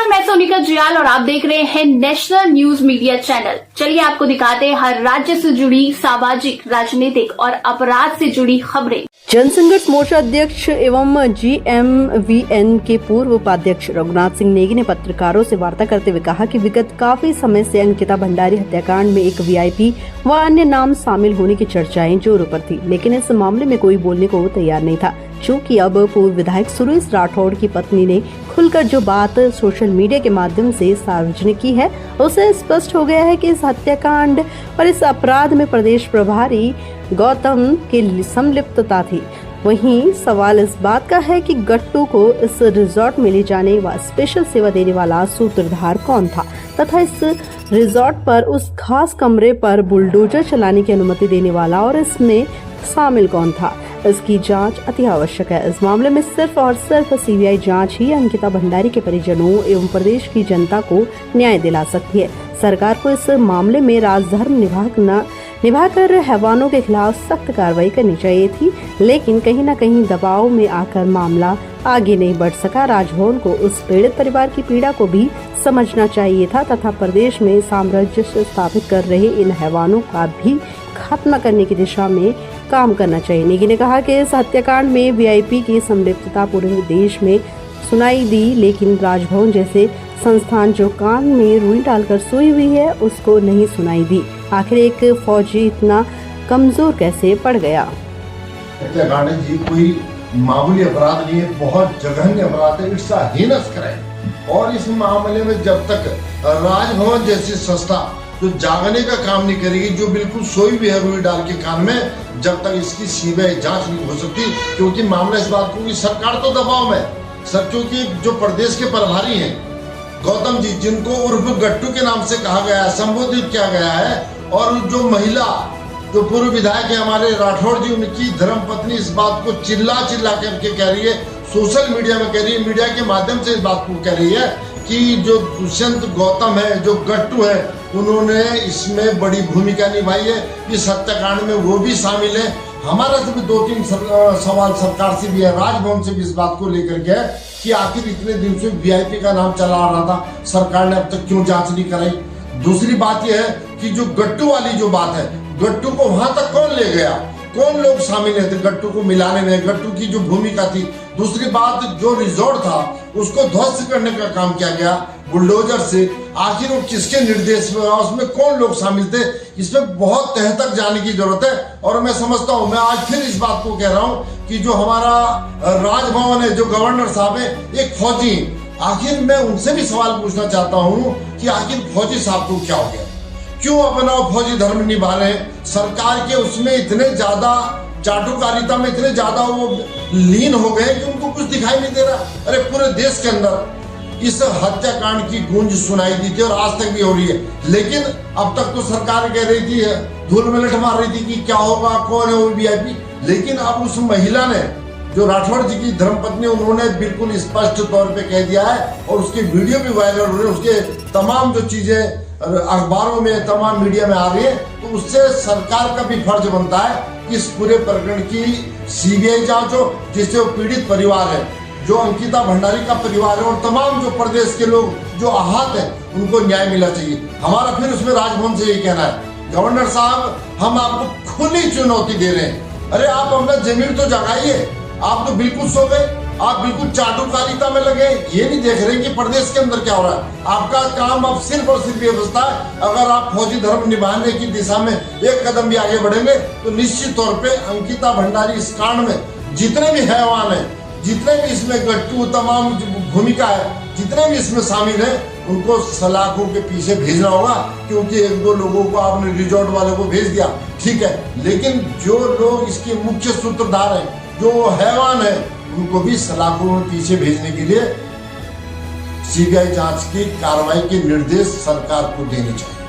नमस्कार, मैं सोनिका जियाल और आप देख रहे हैं नेशनल न्यूज मीडिया चैनल। चलिए आपको दिखाते हैं हर राज्य से जुड़ी सामाजिक, राजनीतिक और अपराध से जुड़ी खबरें। जनसंघर्ष मोर्चा अध्यक्ष एवं GMVN के पूर्व उपाध्यक्ष रघुनाथ सिंह नेगी ने पत्रकारों से वार्ता करते हुए कहा कि विगत काफी समय से अंकिता भंडारी हत्याकांड में एक VIP व अन्य नाम शामिल होने की चर्चाएं जोरों पर थी, लेकिन इस मामले में कोई बोलने को तैयार नहीं था। चूँकि अब पूर्व विधायक सुरेश राठौड़ की पत्नी ने खुलकर जो बात सोशल मीडिया के माध्यम से सार्वजनिक की है, उससे स्पष्ट हो गया है कि इस हत्याकांड और इस अपराध में प्रदेश प्रभारी गौतम की संलिप्तता थी। वहीं सवाल इस बात का है कि गट्टू को इस रिजॉर्ट में ले जाने व स्पेशल सेवा देने वाला सूत्रधार कौन था तथा इस रिजॉर्ट पर उस खास कमरे पर बुलडोजर चलाने की अनुमति देने वाला और इसमें शामिल कौन था। इसकी जांच अति आवश्यक है। इस मामले में सिर्फ और सिर्फ CBI जांच ही अंकिता भंडारी के परिजनों एवं प्रदेश की जनता को न्याय दिला सकती है। सरकार को इस मामले में राजधर्म निभाकर हैवानों के खिलाफ सख्त कार्रवाई करनी चाहिए थी, लेकिन कहीं न कहीं दबाव में आकर मामला आगे नहीं बढ़ सका। राजभवन को उस पीड़ित परिवार की पीड़ा को भी समझना चाहिए था तथा प्रदेश में साम्राज्य स्थापित कर रहे इन हैवानों का भी खात्मा करने की दिशा में काम करना चाहिए। नेगी ने कहा कि इस हत्याकांड में VIP की संलिप्तता पूरे देश में सुनाई दी, लेकिन राजभवन जैसे संस्थान जो कान में रुई डालकर सोई हुई है उसको नहीं सुनाई दी। आखिर एक फौजी इतना कमजोर कैसे पड़ गया। हत्याकांड जी कोई मामूली अपराध नहीं है, बहुत जघन्य अपराध है, इट्स अ हीनस क्राइम। और इस मामले में जब तक राजभवन जैसी संस्था जो जागने का काम नहीं करेगी, जो बिल्कुल सोई भी है रुई डाल के कान में, जब तक इसकी CBI जांच नहीं हो सकती। क्योंकि मामला इस बात को कि सरकार तो दबाव में सर, क्योंकि जो प्रदेश के प्रभारी हैं गौतम जी, जिनको उर्फ गट्टू के नाम से कहा गया है, संबोधित किया गया है, और जो महिला जो पूर्व विधायक है हमारे राठौड़ जी, उनकी धर्मपत्नी इस बात को चिल्ला करके कह रही है, सोशल मीडिया में कह रही है, मीडिया के माध्यम से इस बात को कह रही है कि जो दुष्यंत गौतम है, जो गट्टू है, उन्होंने इसमें बड़ी भूमिका निभाई है। इस हत्याकांड में वो भी शामिल है। हमारा से भी 2-3 सवाल सरकार से भी है, राजभवन से भी इस बात को लेकर के कि आखिर इतने दिन से VIP का नाम चला आ रहा था, सरकार ने अब तक क्यों जांच नहीं कराई। दूसरी बात यह है कि जो गट्टू वाली जो बात है, गट्टू को वहां तक कौन ले गया, कौन लोग शामिल थे गट्टू को मिलाने में, गट्टू की जो भूमिका थी। दूसरी बात, जो रिजॉर्ट था उसको ध्वस्त करने का काम किया गया बुलडोजर से, आखिर वो किसके निर्देश में हुआ, उसमें कौन लोग शामिल थे, इसमें बहुत तह तक जाने की जरूरत है। और मैं समझता हूँ, मैं आज फिर इस बात को कह रहा हूँ कि जो हमारा राजभवन है, जो गवर्नर साहब है, एक फौजी, आखिर मैं उनसे भी सवाल पूछना चाहता हूँ कि आखिर फौजी साहब को क्या हो गया, क्यों अपना फौजी धर्म निभा रहे हैं। सरकार के उसमें इतने ज्यादा चाटुकारिता में इतने ज्यादा वो लीन हो गए कि उनको कुछ दिखाई नहीं दे रहा। अरे पूरे देश के अंदर इस हत्याकांड की गूंज सुनाई दी थी और आज तक भी हो रही है, लेकिन अब तक तो सरकार कह रही थी, धूल में लठ मार रही थी कि क्या होगा, कौन है वो VIP। लेकिन अब उस महिला ने, जो राठौड़ जी की धर्मपत्नी, उन्होंने बिल्कुल स्पष्ट तौर पे कह दिया है और उसकी वीडियो भी वायरल हो रही है, उसके तमाम जो चीजें अखबारों में, तमाम मीडिया में आ रही है। तो उससे सरकार का भी फर्ज बनता है कि इस पूरे प्रकरण की CBI जांच हो, जिससे वो पीड़ित परिवार है, जो अंकिता भंडारी का परिवार है, और तमाम जो प्रदेश के लोग जो आहत हैं, उनको न्याय मिलना चाहिए। हमारा फिर उसमें राजभवन से यही कहना है, गवर्नर साहब, हम आपको खुली चुनौती दे रहे हैं। अरे आप अपना जमीन तो जगाइए, आप तो बिल्कुल सो गए, आप बिल्कुल चाटुकारिता में लगे, ये नहीं देख रहे कि प्रदेश के अंदर क्या हो रहा है। आपका काम अब सिर्फ और सिर्फ व्यवस्था है। अगर आप फौजी धर्म निभाने की दिशा में एक कदम भी आगे बढ़ेंगे तो निश्चित तौर पे अंकिता भंडारी इस कांड में जितने भी हैवान है, जितने भी इसमें गट्टू, तमाम भूमिका है, जितने भी इसमें शामिल है, उनको सलाखों के पीछे भेजना होगा। क्योंकि 1-2 लोगों को आपने रिजॉर्ट वाले को भेज दिया, ठीक है, लेकिन जो लोग इसके मुख्य सूत्रधार हैं, जो हैवान है, उनको भी सलाखों में पीछे भेजने के लिए CBI जांच की कार्रवाई के निर्देश सरकार को देने चाहिए।